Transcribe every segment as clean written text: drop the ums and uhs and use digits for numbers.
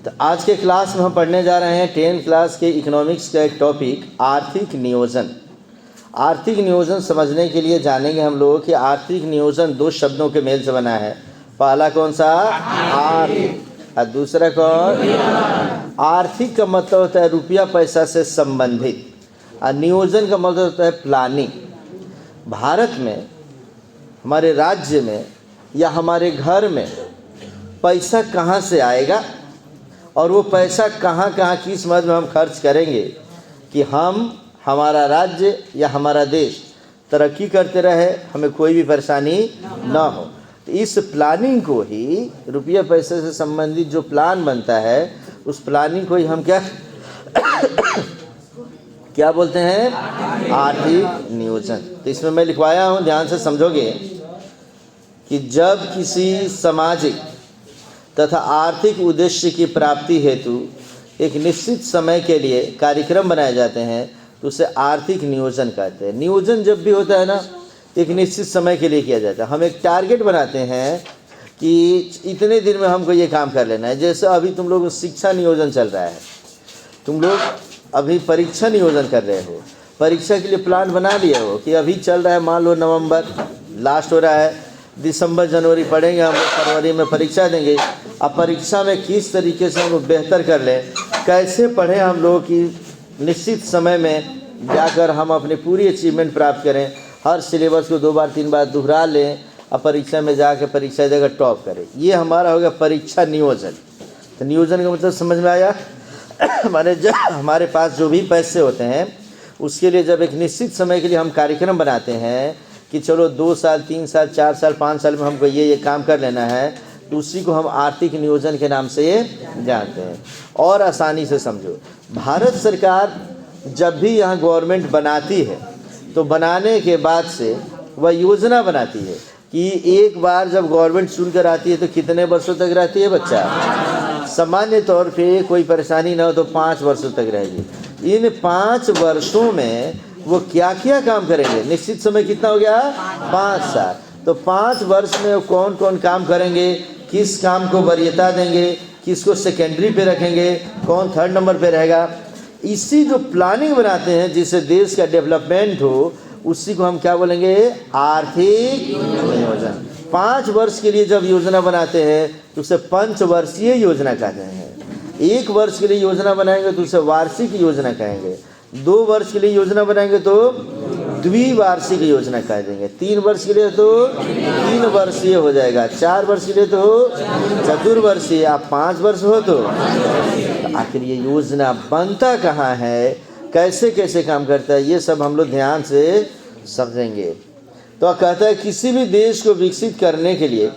तो आज के क्लास में हम पढ़ने जा रहे हैं 10th क्लास के इकोनॉमिक्स का एक टॉपिक आर्थिक नियोजन। आर्थिक नियोजन समझने के लिए जानेंगे हम लोग कि आर्थिक नियोजन दो शब्दों के मेल से बना है। पहला कौन सा? आर्थिक, और दूसरा कौन? आर्थिक का मतलब होता है रुपया पैसा से संबंधित, और नियोजन का मतलब होता है प्लानिंग। भारत में, हमारे राज्य में या हमारे घर में पैसा कहाँ से आएगा और वो पैसा कहाँ कहाँ किस मद में हम खर्च करेंगे कि हमारा राज्य या हमारा देश तरक्की करते रहे, हमें कोई भी परेशानी ना हो। तो इस प्लानिंग को ही, रुपया पैसे से संबंधित जो प्लान बनता है, उस प्लानिंग को ही हम क्या बोलते हैं? आर्थिक नियोजन। तो इसमें मैं लिखवाया हूँ, ध्यान से समझोगे कि जब किसी सामाजिक तथा आर्थिक उद्देश्य की प्राप्ति हेतु एक निश्चित समय के लिए कार्यक्रम बनाए जाते हैं तो उसे आर्थिक नियोजन कहते हैं। नियोजन जब भी होता है ना, एक निश्चित समय के लिए किया जाता है। हम एक टारगेट बनाते हैं कि इतने दिन में हमको ये काम कर लेना है। जैसे अभी तुम लोग शिक्षा नियोजन चल रहा है, तुम लोग अभी परीक्षा नियोजन कर रहे हो, परीक्षा के लिए प्लान बना लिए हो कि अभी चल रहा है, मान लो नवंबर लास्ट हो रहा है, दिसंबर जनवरी पढ़ेंगे, हम लोग फरवरी में परीक्षा देंगे। अब परीक्षा में किस तरीके से हम लोग बेहतर कर लें, कैसे पढ़ें हम लोग कि निश्चित समय में जाकर हम अपनी पूरी अचीवमेंट प्राप्त करें, हर सिलेबस को 2 बार 3 बार दोहरा लें, अब परीक्षा में जाकर परीक्षा देकर टॉप करें। ये हमारा हो गया परीक्षा नियोजन। तो नियोजन का मतलब समझ में आया? हमारे पास जो भी पैसे होते हैं उसके लिए जब एक निश्चित समय के लिए हम कार्यक्रम बनाते हैं कि चलो 2 साल 3 साल 4 साल 5 साल में हमको ये काम कर लेना है, तो उसी को हम आर्थिक नियोजन के नाम से जानते हैं। और आसानी से समझो, भारत सरकार जब भी यहाँ गवर्नमेंट बनाती है तो बनाने के बाद से वह योजना बनाती है कि एक बार जब गवर्नमेंट चुनकर आती है तो कितने वर्षों तक रहती है बच्चा? सामान्य तौर पे कोई परेशानी ना हो तो 5 वर्षों तक रहेगी। इन 5 वर्षों में वो क्या क्या काम करेंगे? निश्चित समय कितना हो गया? 5 साल। तो 5 वर्ष में वो कौन कौन काम करेंगे, किस काम को वरीयता देंगे, किसको सेकेंडरी पे रखेंगे, कौन 3rd नंबर पे रहेगा, इसी जो प्लानिंग बनाते हैं जिससे देश का डेवलपमेंट हो, उसी को हम क्या बोलेंगे? आर्थिक नियोजन। 5 वर्ष के लिए जब योजना बनाते हैं तो उसे पंचवर्षीय योजना कहते हैं। 1 वर्ष के लिए योजना बनाएंगे तो उसे वार्षिक योजना कहेंगे। 2 वर्ष के लिए योजना बनाएंगे तो द्विवार्षिक योजना कह देंगे। 3 वर्ष के लिए तो 3 वर्षीय हो जाएगा, 4 वर्ष के लिए तो चतुर्वर्षीय, आप 5 वर्ष हो तो आखिर ये योजना बनता कहाँ है, कैसे कैसे काम करता है, ये सब हम लोग ध्यान से समझेंगे। तो कहता है किसी भी देश को विकसित करने के लिए,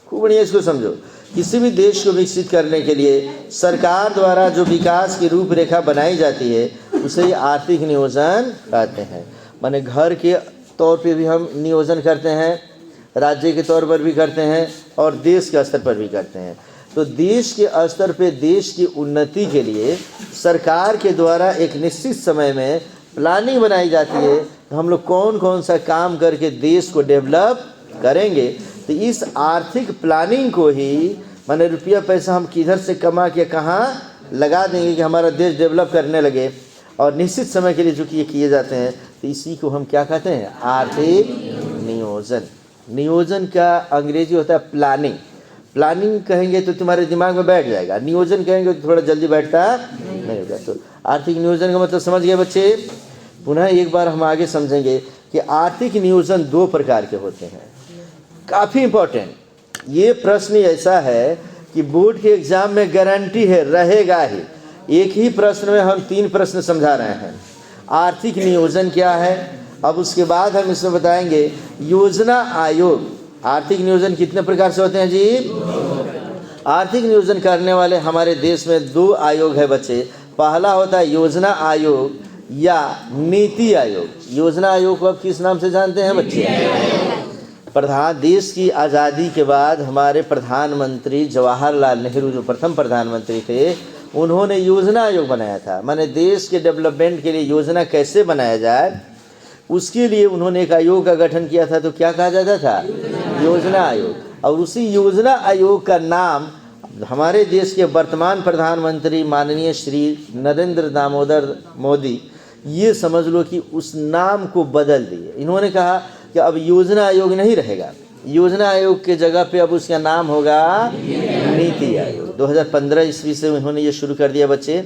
खूब बढ़िया इसको समझो, किसी भी देश को विकसित करने के लिए सरकार द्वारा जो विकास की रूपरेखा बनाई जाती है उसे आर्थिक नियोजन कहते हैं। माने घर के तौर पे भी हम नियोजन करते हैं, राज्य के तौर पर भी करते हैं और देश के स्तर पर भी करते हैं। तो देश के स्तर पे देश की उन्नति के लिए सरकार के द्वारा एक निश्चित समय में प्लानिंग बनाई जाती है, तो हम लोग कौन कौन सा काम करके देश को डेवलप करेंगे। तो इस आर्थिक प्लानिंग को ही, माने रुपया पैसा हम किधर से कमा के कहाँ लगा देंगे कि हमारा देश डेवलप करने लगे, और निश्चित समय के लिए जो कि किए जाते हैं, तो इसी को हम क्या कहते हैं? आर्थिक नियोजन। नियोजन का अंग्रेजी होता है प्लानिंग। प्लानिंग कहेंगे तो तुम्हारे दिमाग में बैठ जाएगा, नियोजन कहेंगे तो थोड़ा जल्दी बैठता नहीं होगा। तो आर्थिक नियोजन का मतलब समझ गए बच्चे? पुनः एक बार हम आगे समझेंगे कि आर्थिक नियोजन 2 प्रकार के होते हैं। काफ़ी इम्पोर्टेंट ये प्रश्न ऐसा है कि बोर्ड के एग्जाम में गारंटी है रहेगा ही। एक ही प्रश्न में हम 3 प्रश्न समझा रहे हैं। आर्थिक नियोजन क्या है, अब उसके बाद हम इसमें बताएंगे योजना आयोग। आर्थिक नियोजन कितने प्रकार से होते हैं जी? आर्थिक नियोजन करने वाले हमारे देश में 2 आयोग है बच्चे। पहला होता है योजना आयोग या नीति आयोग। योजना आयोग को आप किस नाम से जानते हैं बच्चे? देश की आज़ादी के बाद हमारे प्रधानमंत्री जवाहरलाल नेहरू जो प्रथम प्रधानमंत्री थे, उन्होंने योजना आयोग बनाया था। माने देश के डेवलपमेंट के लिए योजना कैसे बनाया जाए, उसके लिए उन्होंने एक आयोग का गठन किया था। तो क्या कहा जाता था? योजना आयोग। और उसी योजना आयोग का नाम हमारे देश के वर्तमान प्रधानमंत्री माननीय श्री नरेंद्र दामोदर मोदी, ये समझ लो कि उस नाम को बदल दिए। इन्होंने कहा कि अब योजना आयोग नहीं रहेगा, योजना आयोग के जगह पे अब उसका नाम होगा नीति आयोग। 2015 ईस्वी से उन्होंने ये शुरू कर दिया बच्चे।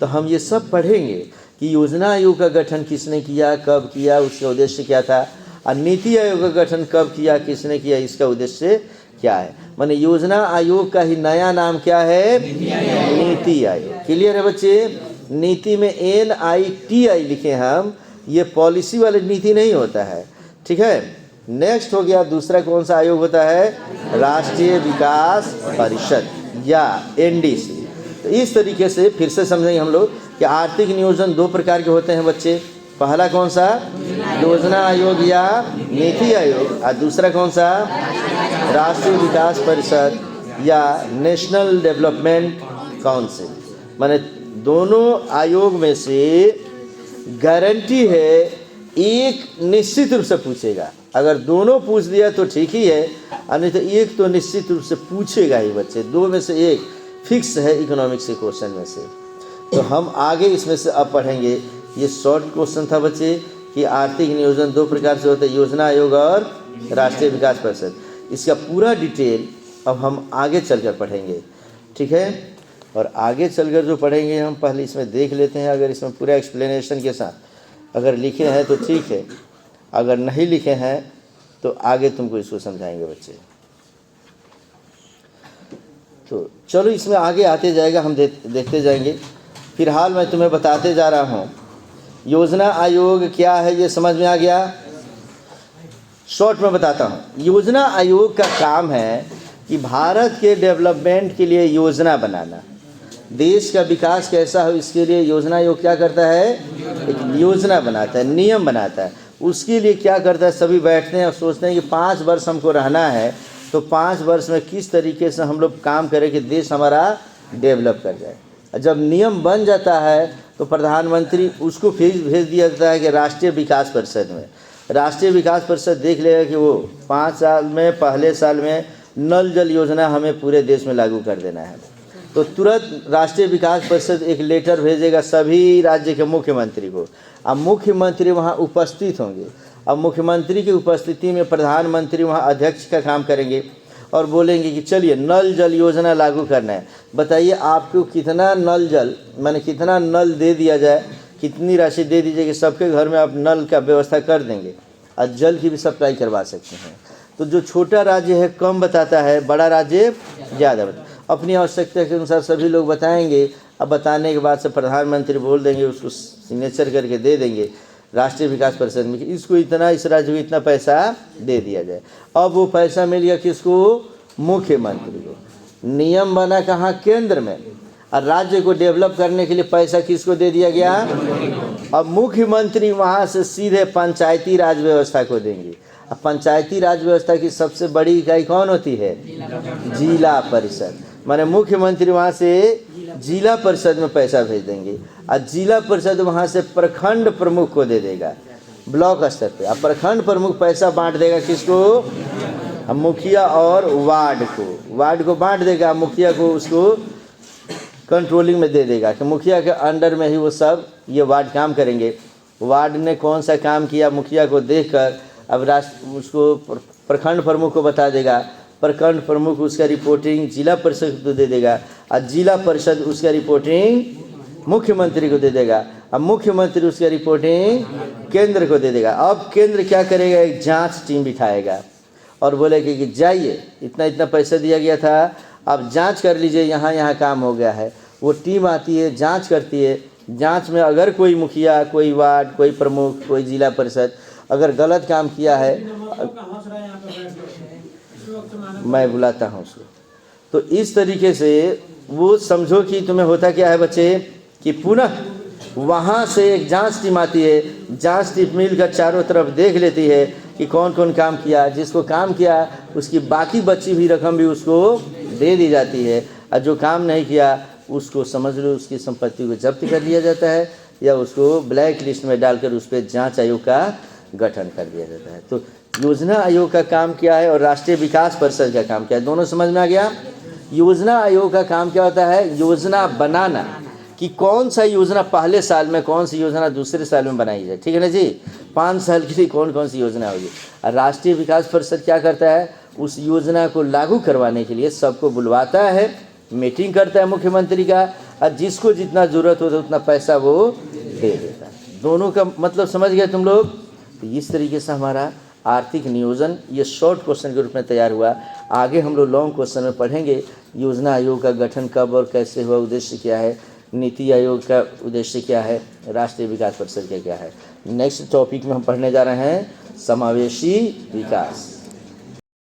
तो हम ये सब पढ़ेंगे कि योजना आयोग का गठन किसने किया, कब किया, उसका उद्देश्य क्या था, और नीति आयोग का गठन कब किया, किसने किया, इसका उद्देश्य क्या है। माने योजना आयोग का ही नया नाम क्या है, नीति आयोग। क्लियर है बच्चे? नीति में NITI लिखे हम, ये पॉलिसी वाली नीति नहीं होता है, ठीक है। नेक्स्ट हो गया दूसरा कौन सा आयोग होता है, राष्ट्रीय विकास परिषद या NDC। तो इस तरीके से फिर से समझेंगे हम लोग कि आर्थिक नियोजन दो प्रकार के होते हैं बच्चे। पहला कौन सा, योजना आयोग या नीति आयोग, और दूसरा कौन सा, राष्ट्रीय विकास परिषद या नेशनल डेवलपमेंट काउंसिल। माने दोनों आयोग में से गारंटी है एक निश्चित रूप से पूछेगा। अगर दोनों पूछ दिया तो ठीक ही है, और नहीं तो एक तो निश्चित रूप से पूछेगा ही बच्चे। दो में से एक फिक्स है इकोनॉमिक्स के क्वेश्चन में से। तो हम आगे इसमें से अब पढ़ेंगे। ये शॉर्ट क्वेश्चन था बच्चे कि आर्थिक नियोजन दो प्रकार से होता है, योजना आयोग और राष्ट्रीय विकास परिषद। इसका पूरा डिटेल अब हम आगे चलकर पढ़ेंगे, ठीक है। और आगे चलकर जो पढ़ेंगे हम पहले इसमें देख लेते हैं। अगर इसमें पूरा एक्सप्लेनेशन के साथ अगर लिखे हैं तो ठीक है, अगर नहीं लिखे हैं तो आगे तुमको इसको समझाएंगे बच्चे। तो चलो इसमें आगे आते जाएगा, हम देखते जाएंगे। फिलहाल मैं तुम्हें बताते जा रहा हूँ योजना आयोग क्या है, ये समझ में आ गया। शॉर्ट में बताता हूँ। योजना आयोग का काम है कि भारत के डेवलपमेंट के लिए योजना बनाना, देश का विकास कैसा हो इसके लिए योजना आयोग क्या करता है, एक योजना बनाता है, नियम बनाता है। उसके लिए क्या करता है, सभी बैठते हैं और सोचते हैं कि 5 वर्ष हमको रहना है, तो 5 वर्ष में किस तरीके से हम लोग काम करें कि देश हमारा डेवलप कर जाए। जब नियम बन जाता है तो प्रधानमंत्री उसको भेज दिया जाता है कि राष्ट्रीय विकास परिषद में। राष्ट्रीय विकास परिषद देख लेगा कि वो 5 साल में, पहले साल में नल जल योजना हमें पूरे देश में लागू कर देना है। तो तुरंत राष्ट्रीय विकास परिषद एक लेटर भेजेगा सभी राज्य के मुख्यमंत्री को। अब मुख्यमंत्री वहाँ उपस्थित होंगे। अब मुख्यमंत्री की उपस्थिति में प्रधानमंत्री वहाँ अध्यक्ष का काम करेंगे और बोलेंगे कि चलिए नल जल योजना लागू करना है, बताइए आपको कितना नल जल, माने कितना नल दे दिया जाए, कितनी राशि दे दीजिए कि सबके घर में आप नल का व्यवस्था कर देंगे और जल की भी सप्लाई करवा सकते हैं। तो जो छोटा राज्य है कम बताता है, बड़ा राज्य ज़्यादा बताता है। अपनी आवश्यकता के अनुसार सभी लोग बताएंगे। अब बताने के बाद से प्रधानमंत्री बोल देंगे, उसको सिग्नेचर करके दे देंगे राष्ट्रीय विकास परिषद में कि इसको इतना, इस राज्य को इतना पैसा दे दिया जाए। अब वो पैसा मिल गया किसको, मुख्यमंत्री को। नियम बना कहाँ, केंद्र में, और राज्य को डेवलप करने के लिए पैसा किसको दे दिया गया। अब मुख्यमंत्री वहाँ से सीधे पंचायती राज व्यवस्था को देंगे। अब पंचायती राज व्यवस्था की सबसे बड़ी इकाई कौन होती है, जिला परिषद। माने मुख्यमंत्री वहाँ से जिला परिषद में पैसा भेज देंगे और जिला परिषद वहाँ से प्रखंड प्रमुख को दे देगा ब्लॉक स्तर पे। अब प्रखंड प्रमुख पैसा बांट देगा किसको, मुखिया और वार्ड को बांट देगा। मुखिया को उसको कंट्रोलिंग में दे देगा कि मुखिया के अंडर में ही वो सब ये वार्ड काम करेंगे। वार्ड ने कौन सा काम किया मुखिया को देखकर अब उसको प्रखंड प्रमुख को बता देगा। प्रखंड प्रमुख उसका रिपोर्टिंग जिला परिषद को दे देगा और जिला परिषद उसका रिपोर्टिंग मुख्यमंत्री को दे देगा। अब मुख्यमंत्री उसका रिपोर्टिंग केंद्र को दे देगा। अब केंद्र क्या करेगा, एक जांच टीम बिठाएगा और बोलेगा कि जाइए इतना इतना पैसा दिया गया था, अब जांच कर लीजिए, यहाँ यहाँ काम हो गया है। वो टीम आती है, जांच करती है। जांच में अगर कोई मुखिया, कोई वार्ड, कोई प्रमुख, कोई जिला परिषद अगर गलत काम किया है, मैं बुलाता हूँ उसको। तो इस तरीके से वो समझो कि तुम्हें होता क्या है बच्चे कि पुनः वहाँ से एक जांच टीम आती है। जांच टीम मिलकर चारों तरफ देख लेती है कि कौन कौन काम किया। जिसको काम किया उसकी बाकी बची हुई रकम भी उसको दे दी जाती है, और जो काम नहीं किया उसको समझ लो उसकी संपत्ति को जब्त कर लिया जाता है या उसको ब्लैक लिस्ट में डालकर उस पर जाँच आयोग का गठन कर दिया जाता है। तो योजना आयोग का काम क्या है और राष्ट्रीय विकास परिषद का काम क्या है, दोनों समझ में आ गया। योजना आयोग का काम क्या होता है? योजना बनाना, कि कौन सा योजना पहले साल में, कौन सी योजना दूसरे साल में बनाई जाए, ठीक है ना जी। 5 साल के लिए कौन कौन सी योजना होगी। और राष्ट्रीय विकास परिषद क्या करता है? उस योजना को लागू करवाने के लिए सबको बुलवाता है, मीटिंग करता है मुख्यमंत्री का, और जिसको जितना ज़रूरत होता है उतना पैसा वो दे देता है। दोनों का मतलब समझ गए तुम लोग। तो इस तरीके से हमारा आर्थिक नियोजन ये शॉर्ट क्वेश्चन के रूप में तैयार हुआ। आगे हम लोग लॉन्ग क्वेश्चन में पढ़ेंगे योजना आयोग का गठन कब और कैसे हुआ, उद्देश्य क्या है, नीति आयोग का उद्देश्य क्या है, राष्ट्रीय विकास परिषद का क्या है। नेक्स्ट टॉपिक में हम पढ़ने जा रहे हैं समावेशी विकास।